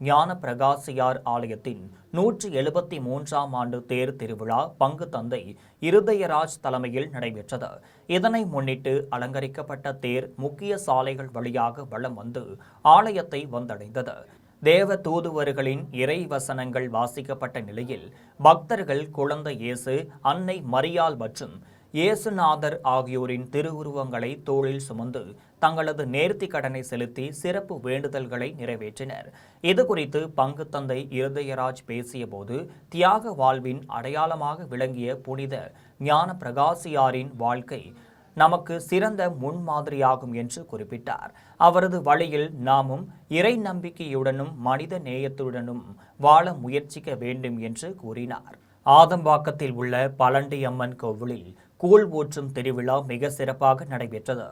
C: ஞான பிரகாசியார் ஆலயத்தின் 173ஆம் ஆண்டு தேர் திருவிழா பங்கு தந்தை இருதயராஜ் தலைமையில் நடைபெற்றது. இதனை முன்னிட்டு அலங்கரிக்கப்பட்ட தேர் முக்கிய சாலைகள் வழியாக வலம் வந்து ஆலயத்தை வந்தடைந்தது. தேவ தூதுவர்களின் இறை வசனங்கள் வாசிக்கப்பட்ட நிலையில் பக்தர்கள் குழந்தை இயேசு, அன்னை மரியாள் மற்றும் இயேசுநாதர் ஆகியோரின் திருவுருவங்களை தோளில் சுமந்து தங்களது நேர்த்தி கடனை செலுத்தி சிறப்பு வேண்டுதல்களை நிறைவேற்றினர். இதுகுறித்து பங்கு தந்தை இருதயராஜ் பேசியபோது தியாக வாழ்வின் அடையாளமாக விளங்கிய புனித ஞான பிரகாசியாரின் வாழ்க்கை நமக்கு சிறந்த முன்மாதிரியாகும் என்று குறிப்பிட்டார். அவரது வழியில் நாமும் இறை நம்பிக்கையுடனும் மனித நேயத்துடனும் வாழ முயற்சிக்க வேண்டும் என்று கூறினார். ஆதம்பாக்கத்தில் உள்ள பழண்டி அம்மன் கோவிலில் கூழ் ஊற்றும் திருவிழா மிக சிறப்பாக நடைபெற்றது.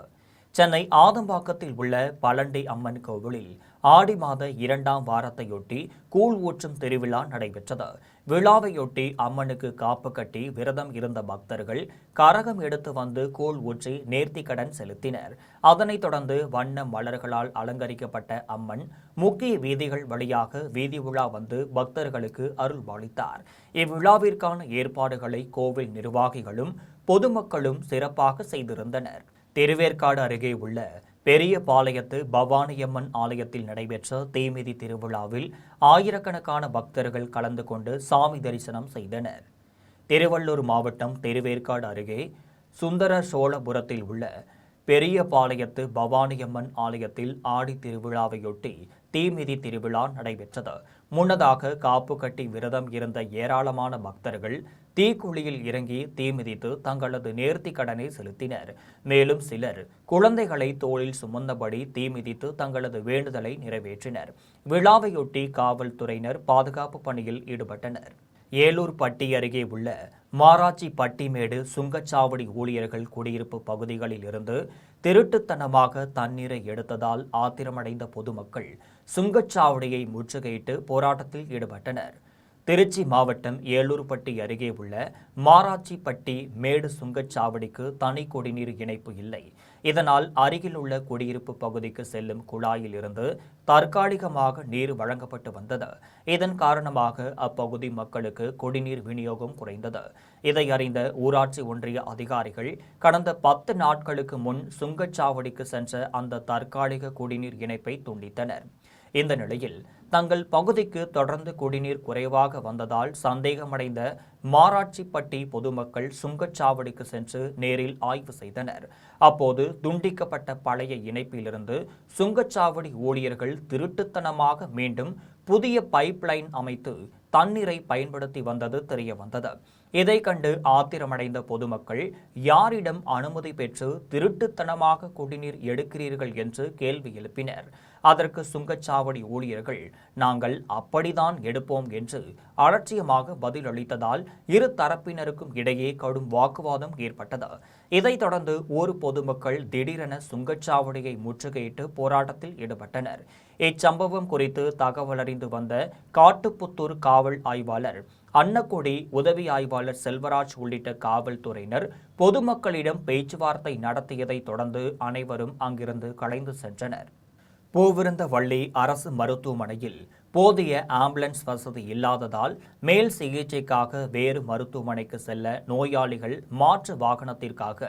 C: சென்னை ஆதம்பாக்கத்தில் உள்ள பழண்டி அம்மன் கோவிலில் ஆடி மாத 2ஆம் வாரத்தையொட்டி கூழ் ஊற்றும் திருவிழா நடைபெற்றது. விழாவையொட்டி அம்மனுக்கு காப்பு கட்டி விரதம் இருந்த பக்தர்கள் கரகம் எடுத்து வந்து கூழ் ஊற்றி நேர்த்திக்கடன் செலுத்தினர். அதனைத் தொடர்ந்து வண்ண மலர்களால் அலங்கரிக்கப்பட்ட அம்மன் முக்கிய வீதிகள் வழியாக வீதி உலா வந்து பக்தர்களுக்கு அருள்பாலித்தார். இவ்விழாவிற்கான ஏற்பாடுகளை கோவில் நிர்வாகிகளும் பொதுமக்களும் சிறப்பாக செய்திருந்தனர். திருவேற்காடு அருகே உள்ள பெரிய பாளையத்து பவானியம்மன் ஆலயத்தில் நடைபெற்ற தீமிதி திருவிழாவில் ஆயிரக்கணக்கான பக்தர்கள் கலந்து கொண்டு சாமி தரிசனம் செய்தனர். திருவள்ளூர் மாவட்டம் திருவேற்காடு அருகே சுந்தர சோழபுரத்தில் உள்ள பெரிய பாளையத்து பவானியம்மன் ஆலயத்தில் ஆடி திருவிழாவையொட்டி தீமிதி திருவிழா நடைபெற்றது. முன்னதாக காப்பு கட்டி விரதம் இருந்த ஏராளமான பக்தர்கள் தீக்குழியில் இறங்கி தீமிதித்து தங்களது நேர்த்தி கடனை செலுத்தினர். மேலும் சிலர் குழந்தைகளை தோளில் சுமந்தபடி தீமிதித்து தங்களது வேண்டுதலை நிறைவேற்றினர். விழாவையொட்டி காவல்துறையினர் பாதுகாப்பு பணியில் ஈடுபட்டனர். ஏலூர்பட்டி அருகே உள்ள மாராச்சி பட்டிமேடு சுங்கச்சாவடி ஊழியர்கள் குடியிருப்பு பகுதிகளில் இருந்து திருட்டுத்தனமாக தண்ணீரை எடுத்ததால் ஆத்திரமடைந்த பொதுமக்கள் சுங்கச்சாவடியை முற்றுகையிட்டு போராட்டத்தில் ஈடுபட்டனர். திருச்சி மாவட்டம் ஏலூர்பட்டி அருகே உள்ள மாராச்சிப்பட்டி மேடு சுங்கச்சாவடிக்கு தனி குடிநீர் இணைப்பு இல்லை. இதனால் அருகில் உள்ள குடியிருப்பு பகுதிக்கு செல்லும் குழாயில் இருந்து தற்காலிகமாக நீர் வழங்கப்பட்டு வந்தது. இதன் காரணமாக அப்பகுதி மக்களுக்கு குடிநீர் விநியோகம் குறைந்தது. இதை அறிந்த ஊராட்சி ஒன்றிய அதிகாரிகள் கடந்த 10 நாட்களுக்கு முன் சுங்கச்சாவடிக்கு சென்ற அந்த தற்காலிக குடிநீர் இணைப்பை துண்டித்தனர். இந்த நிலையில் தங்கள் பகுதிக்கு தொடர்ந்து குடிநீர் குறைவாக வந்ததால் சந்தேகமடைந்த மாராட்சிப்பட்டி பொதுமக்கள் சுங்கச்சாவடிக்கு சென்று நேரில் ஆய்வு செய்தனர். அப்போது துண்டிக்கப்பட்ட பழைய இணைப்பிலிருந்து சுங்கச்சாவடி ஊழியர்கள் திருட்டுத்தனமாக மீண்டும் புதிய பைப்லைன் அமைத்து தண்ணீரை பயன்படுத்தி வந்தது தெரிய வந்தது. இதை கண்டு ஆத்திரமடைந்த பொதுமக்கள் யாரிடம் அனுமதி பெற்று திருட்டுத்தனமாக குடிநீர் எடுக்கிறீர்கள் என்று கேள்வி எழுப்பினர். அதற்கு சுங்கச்சாவடி ஊழியர்கள் நாங்கள் அப்படித்தான் எடுப்போம் என்று அலட்சியமாக பதிலளித்ததால் இரு தரப்பினருக்கும் இடையே கடும் வாக்குவாதம் ஏற்பட்டது. இதைத் தொடர்ந்து ஒரு பொதுமக்கள் திடீரென சுங்கச்சாவடியை முற்றுகையிட்டு போராட்டத்தில் ஈடுபட்டனர். இச்சம்பவம் குறித்து தகவல் அறிந்து வந்த காட்டுப்புத்தூர் காவல் ஆய்வாளர் அன்னக்கொடி, உதவி ஆய்வாளர் செல்வராஜ் உள்ளிட்ட காவல்துறையினர் பொதுமக்களிடம் பேச்சுவார்த்தை நடத்தியதை தொடர்ந்து அனைவரும் அங்கிருந்து கலைந்து சென்றனர். பூவிருந்தவள்ளி அரசு மருத்துவமனையில் போதிய ஆம்புலன்ஸ் வசதி இல்லாததால் மேல் சிகிச்சைக்காக வேறு மருத்துவமனைக்கு செல்ல நோயாளிகள் மாற்று வாகனத்திற்காக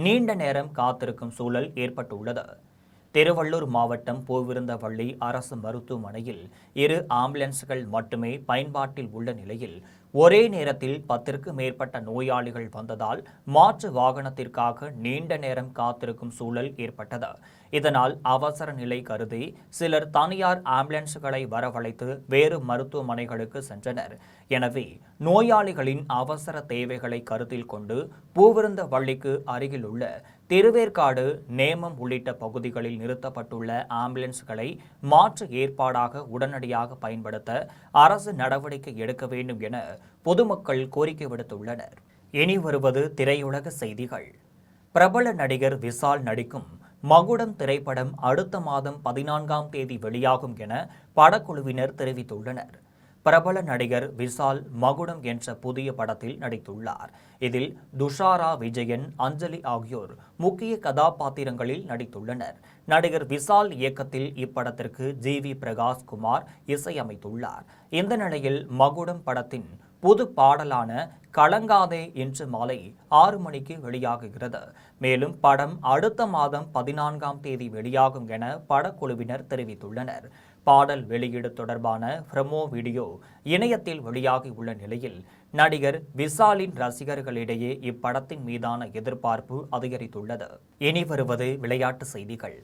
C: நீண்ட நேரம் காத்திருக்கும் சூழல் ஏற்பட்டுள்ளது. திருவள்ளூர் மாவட்டம் பூவிருந்தவள்ளி அரசு மருத்துவமனையில் 2 ஆம்புலன்ஸ்கள் மட்டுமே பயன்பாட்டில் உள்ள நிலையில் ஒரே நேரத்தில் 10க்கும் மேற்பட்ட நோயாளிகள் வந்ததால் மாற்று வாகனத்திற்காக நீண்ட நேரம் காத்திருக்கும் சூழல் ஏற்பட்டது. இதனால் அவசர நிலை கருதி சிலர் தனியார் ஆம்புலன்ஸ்களை வரவழைத்து வேறு மருத்துவமனைகளுக்கு சென்றனர். எனவே நோயாளிகளின் அவசர தேவைகளை கருத்தில் கொண்டு பூவிருந்தவள்ளிக்கு அருகில் உள்ள திருவேற்காடு, நேமம் உள்ளிட்ட பகுதிகளில் நிறுத்தப்பட்டுள்ள ஆம்புலன்ஸ்களை மாற்று ஏற்பாடாக உடனடியாக பயன்படுத்த அரசு நடவடிக்கை எடுக்க வேண்டும் என பொதுமக்கள் கோரிக்கை விடுத்துள்ளனர். இனி வருவது திரையுலக செய்திகள். பிரபல நடிகர் விஷால் நடிக்கும் மகுடம் திரைப்படம் அடுத்த மாதம் 14ஆம் தேதி வெளியாகும் என படக்குழுவினர் தெரிவித்துள்ளனர். பிரபல நடிகர் விஷால் மகுடம் என்ற புதிய படத்தில் நடித்துள்ளார். இதில் துஷாரா விஜயன், அஞ்சலி ஆகியோர் முக்கிய கதாபாத்திரங்களில் நடித்துள்ளனர். நடிகர் விஷால் இயக்கத்தில் இப்படத்திற்கு ஜி.வி. பிரகாஷ் குமார் இசையமைத்துள்ளார். இந்த நிலையில் மகுடம் படத்தின் புது பாடலான கலங்காதே இன்று மாலை 6 மணிக்கு வெளியாகுகிறது. மேலும் படம் அடுத்த மாதம் 14ஆம் தேதி வெளியாகும் என படக்குழுவினர் தெரிவித்துள்ளனர். பாடல் வெளியீடு தொடர்பான ப்ரமோ வீடியோ இணையத்தில் வெளியாகி உள்ள நிலையில் நடிகர் விஷாலின் ரசிகர்களிடையே இப்படத்தின் மீதான எதிர்பார்ப்பு அதிகரித்துள்ளது. இனி வருவது விளையாட்டு செய்திகள்.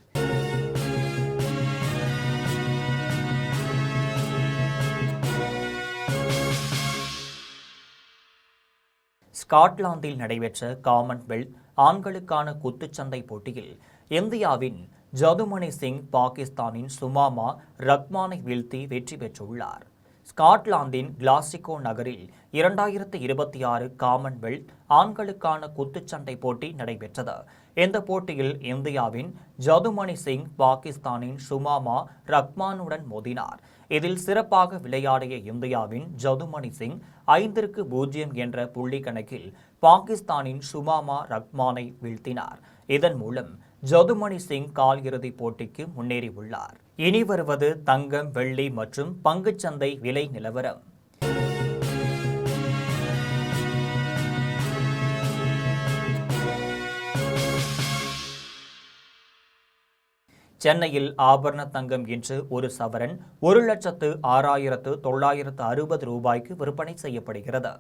C: ஸ்காட்லாந்தில் நடைபெற்ற காமன்வெல்த் ஆண்களுக்கான குத்துச்சண்டை போட்டியில் இந்தியாவின் ஜதுமணி சிங் பாகிஸ்தானின் சுமாமா ரஹ்மானை வீழ்த்தி வெற்றி பெற்றுள்ளார். ஸ்காட்லாந்தின் கிளாஸ்கோ நகரில் 2026 காமன்வெல்த் ஆண்களுக்கான குத்துச்சண்டை போட்டி நடைபெற்றது. இந்த போட்டியில் இந்தியாவின் ஜதுமணி சிங் பாகிஸ்தானின் சுமாமா ரஹ்மானுடன் மோதினார். இதில் சிறப்பாக விளையாடிய இந்தியாவின் ஜதுமணி சிங் 5-0 என்ற புள்ளி கணக்கில் பாகிஸ்தானின் சுமாமா ரஹ்மானை வீழ்த்தினார். இதன் மூலம் ஜதுமணி சிங் காலிறுதிப் போட்டிக்கு முன்னேறியுள்ளார். இனி வருவது தங்கம், வெள்ளி மற்றும் பங்குச்சந்தை விலை நிலவரம். சென்னையில் ஆபரண தங்கம் இன்று ஒரு சவரன் 1,06,960 ரூபாய்க்கு விற்பனை செய்யப்படுகிறது.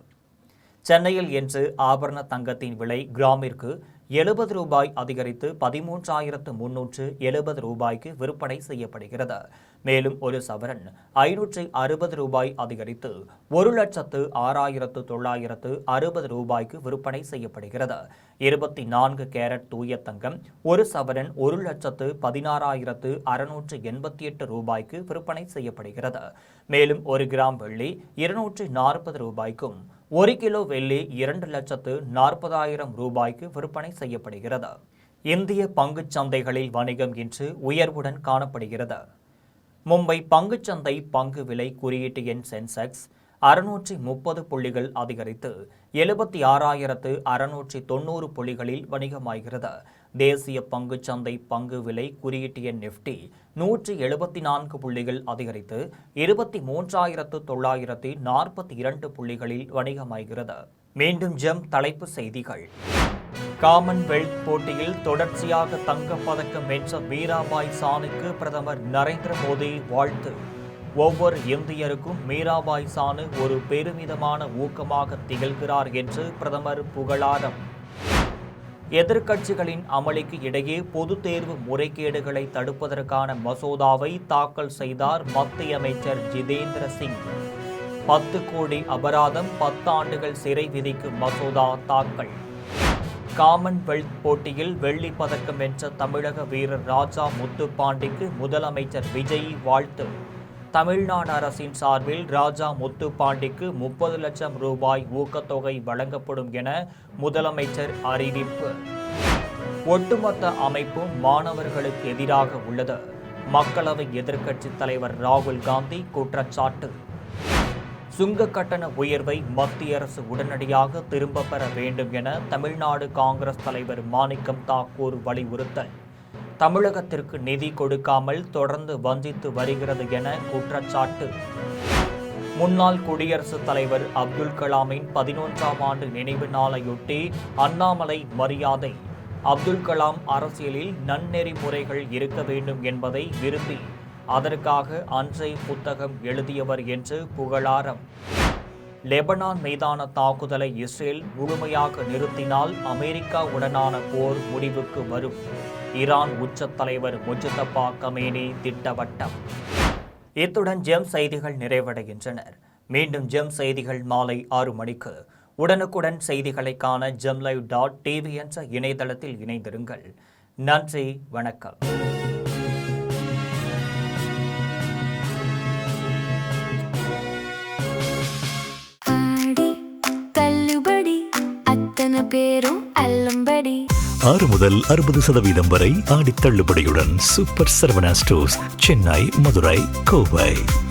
C: சென்னையில் இன்று ஆபரண தங்கத்தின் விலை கிராமிற்கு 70 ரூபாய் அதிகரித்து 13,370 ரூபாய்க்கு விற்பனை செய்யப்படுகிறது. மேலும் ஒரு சவரன் 560 ரூபாய் அதிகரித்து 1,06,960 ரூபாய்க்கு விற்பனை செய்யப்படுகிறது. 24 கேரட் தூய தங்கம் ஒரு சவரன் 1,16,688 ரூபாய்க்கு விற்பனை செய்யப்படுகிறது. மேலும் 1 கிராம் வெள்ளி 240 ரூபாய்க்கும் 1 கிலோ வெள்ளி 2,40,000 ரூபாய்க்கு விற்பனை செய்யப்படுகிறது. இந்திய பங்குச் சந்தைகளில் வணிகம் இன்று உயர்வுடன் காணப்படுகிறது. மும்பை பங்குச்சந்தை பங்கு விலை குறியீட்டு எண் சென்செக்ஸ் 630 புள்ளிகள் அதிகரித்து 76,690 புள்ளிகளில் வணிகமாகிறது. தேசிய பங்குச்சந்தை பங்கு விலை குறியீட்டு எண் நிஃப்டி 174 புள்ளிகள் அதிகரித்து 23,942 புள்ளிகளில் வணிகமாகிறது. மீண்டும் ஜெம் தலைப்பு செய்திகள். காமன்வெல்த் போட்டியில் தொடர்ச்சியாக தங்கப்பதக்கம் வென்ற மீராபாய் சானுக்கு பிரதமர் நரேந்திர மோடி வாழ்த்து. ஒவ்வொரு இந்தியருக்கும் மீராபாய் சானு ஒரு பெருமிதமான ஊக்கமாக திகழ்கிறார் என்று பிரதமர் புகழாரம். எதிர்க்கட்சிகளின் அமளிக்கு இடையே பொதுத் தேர்வு முறைகேடுகளை தடுப்பதற்கான மசோதாவை தாக்கல் செய்தார் மத்திய அமைச்சர் ஜிதேந்திர சிங். 10 கோடி அபராதம் 10 ஆண்டுகள் சிறை விதிக்கும் மசோதா தாக்கல். காமன்வெல்த் போட்டியில் வெள்ளி பதக்கம் வென்ற தமிழக வீரர் ராஜா முத்துப்பாண்டிக்கு முதலமைச்சர் விஜய் வாழ்த்து. தமிழ்நாடு அரசின் சார்பில் ராஜா முத்துப்பாண்டிக்கு 30 லட்சம் ரூபாய் ஊக்கத்தொகை வழங்கப்படும் என முதலமைச்சர் அறிவிப்பு. ஒட்டுமொத்த அமைப்பும் மாணவர்களுக்கு எதிராக உள்ளது. மக்களவை எதிர்க்கட்சித் தலைவர் ராகுல் காந்தி குற்றச்சாட்டு. சுங்க கட்டண உயர்வை மத்திய அரசு உடனடியாக திரும்ப பெற வேண்டும் என தமிழ்நாடு காங்கிரஸ் தலைவர் மாணிக்கம் தாக்கூர் வலியுறுத்தல். தமிழகத்திற்கு நிதி கொடுக்காமல் தொடர்ந்து வஞ்சித்து வருகிறது என குற்றச்சாட்டு. முன்னாள் குடியரசுத் தலைவர் அப்துல் கலாமின் 11ஆம் ஆண்டு நினைவு நாளையொட்டி அண்ணாமலை மரியாதை. அப்துல் கலாம் அரசியலில் நன்னெறிமுறைகள் இருக்க வேண்டும் என்பதை விரும்பி அதற்காக அன்றை புத்தகம் எழுதியவர் என்று புகழாரம். லெபனான் மீதான தாக்குதலை இஸ்ரேல் முழுமையாக நிறுத்தினால் அமெரிக்காவுடனான போர் முடிவுக்கு வரும். ஈரான் உச்சத் தலைவர் முஜ்தபா கமேனி திட்டவட்டம். இத்துடன் ஜெம் செய்திகள் நிறைவடைகின்றனர். மீண்டும் ஜெம் செய்திகள் மாலை 6 மணிக்கு. உடனுக்குடன் செய்திகளை காண gemlive.tv என்ற இணையதளத்தில் இணைந்திருங்கள். நன்றி, வணக்கம்.
A: பேரும் அல்லும்படி
B: 6 முதல் 60% வரை ஆடித் தள்ளுபடியுடன் சூப்பர் சரவணா ஸ்டோர்ஸ், சென்னை, மதுரை, கோவை.